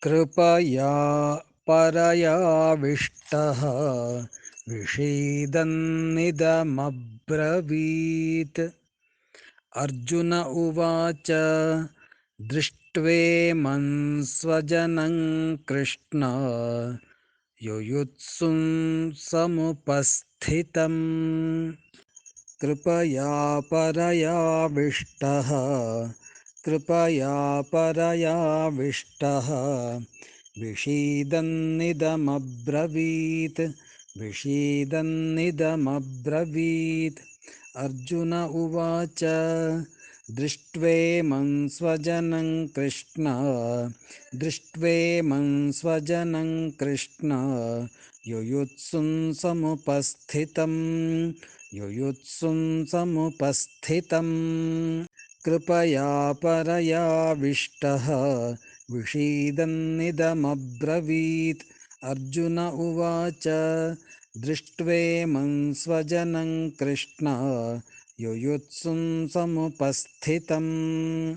कृपया परयाविष्टः विषीदन्निदमब्रवीत्। अर्जुन उवाच दृष्ट्वेमं स्वजनं कृष्ण युयुत्सुं समुपस्थितम्। कृपया परयाविष्टः कृपया परयाविष्टः विषीदन्निदमब्रवीत्। विषीदन्निदमब्रवीत्। अर्जुन उवाच दृष्ट्वेमं स्वजनं कृष्ण दृष्ट्वेमं स्वजनं कृष्ण युयुत्सुं समुपस्थितम्। युयुत्सुं समुपस्थितम्। कृपया परयाविष्टः विषीदन्निदमब्रवीत्। अर्जुन उवाच दृष्ट्वेमं स्वजनं कृष्ण युयुत्सुं समुपस्थितम्।